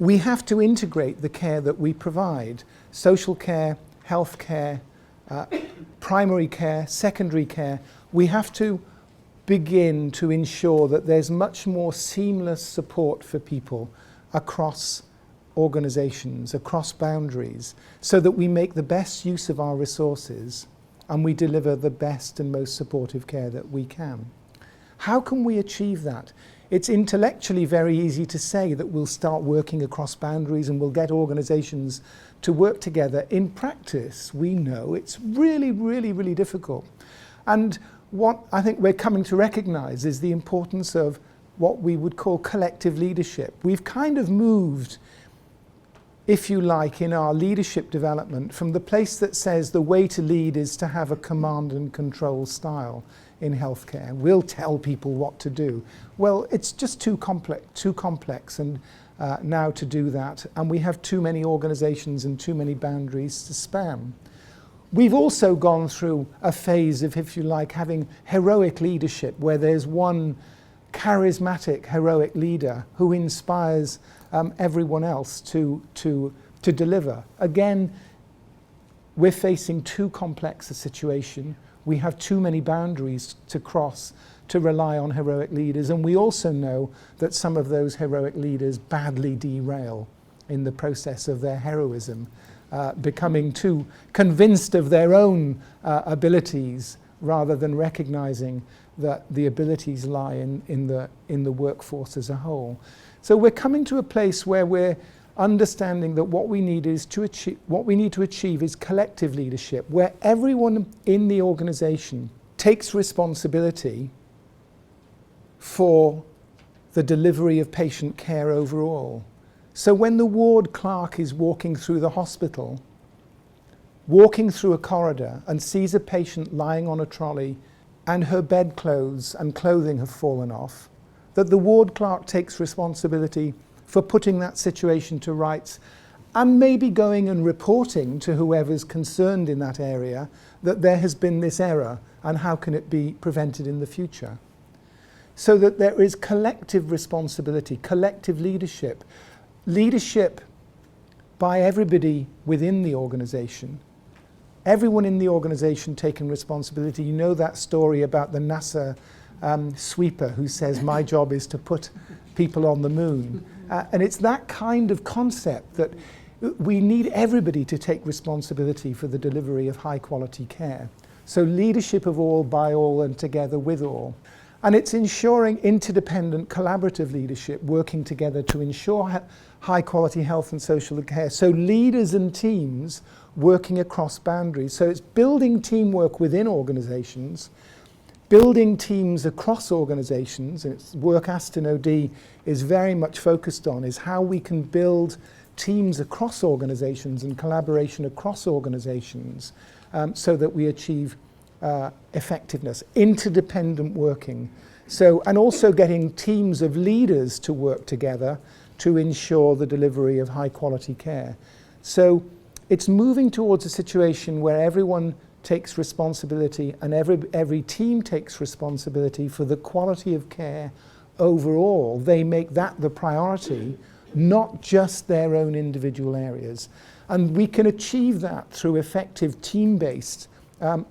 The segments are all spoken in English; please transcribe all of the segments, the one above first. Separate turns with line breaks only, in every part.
We have to integrate the care that we provide, social care, health care, primary care, secondary care. We have to begin to ensure that there's much more seamless support for people across organisations, across boundaries, so that we make the best use of our resources and we deliver the best and most supportive care that we can. How can we achieve that? It's intellectually very easy to say that we'll start working across boundaries and we'll get organisations to work together. In practice, we know it's really, really, really difficult. And what I think we're coming to recognise is the importance of what we would call collective leadership. We've kind of moved, if you like, in our leadership development from the place that says the way to lead is to have a command and control style in healthcare. We'll tell people what to do. Well, it's just too complex and now to do that, and we have too many organisations and too many boundaries to span. We've also gone through a phase of, if you like, having heroic leadership, where there's one charismatic, heroic leader who inspires everyone else to deliver. Again, we're facing too complex a situation. We have too many boundaries to cross to rely on heroic leaders, and we also know that some of those heroic leaders badly derail in the process of their heroism, becoming too convinced of their own abilities rather than recognizing that the abilities lie in the workforce as a whole. So we're coming to a place where we're understanding that what we need to achieve is collective leadership, where everyone in the organization takes responsibility for the delivery of patient care overall. So when the ward clerk is walking through the hospital, walking through a corridor and sees a patient lying on a trolley and her bedclothes and clothing have fallen off, that the ward clerk takes responsibility for putting that situation to rights and maybe going and reporting to whoever's concerned in that area that there has been this error and how can it be prevented in the future. So that there is collective responsibility, collective leadership, leadership by everybody within the organisation. Everyone in the organisation taking responsibility. You know that story about the NASA sweeper who says, my job is to put people on the moon. And it's that kind of concept that we need everybody to take responsibility for the delivery of high quality care. So leadership of all, by all, and together with all. And it's ensuring interdependent, collaborative leadership, working together to ensure high quality health and social care. So leaders and teams working across boundaries. So it's building teamwork within organizations, building teams across organizations. And it's work Aston OD is very much focused on, is how we can build teams across organizations and collaboration across organizations so that we achieve effectiveness, interdependent working. So, and also getting teams of leaders to work together to ensure the delivery of high quality care. So it's moving towards a situation where everyone takes responsibility and every team takes responsibility for the quality of care overall. They make that the priority, not just their own individual areas. And we can achieve that through effective team-based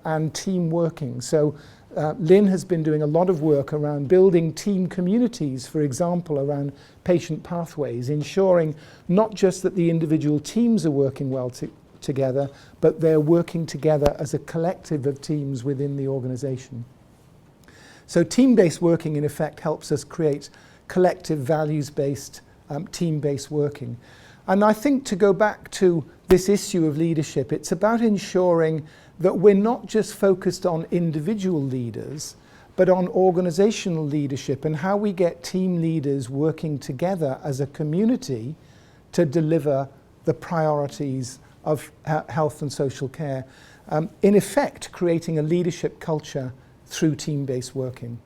and team working. So Lynn has been doing a lot of work around building team communities, for example, around patient pathways, ensuring not just that the individual teams are working well together, but they're working together as a collective of teams within the organization. So team-based working, in effect, helps us create collective values-based, team-based working. And I think, to go back to this issue of leadership, it's about ensuring that we're not just focused on individual leaders, but on organizational leadership and how we get team leaders working together as a community to deliver the priorities of health and social care. In effect, creating a leadership culture through team-based working.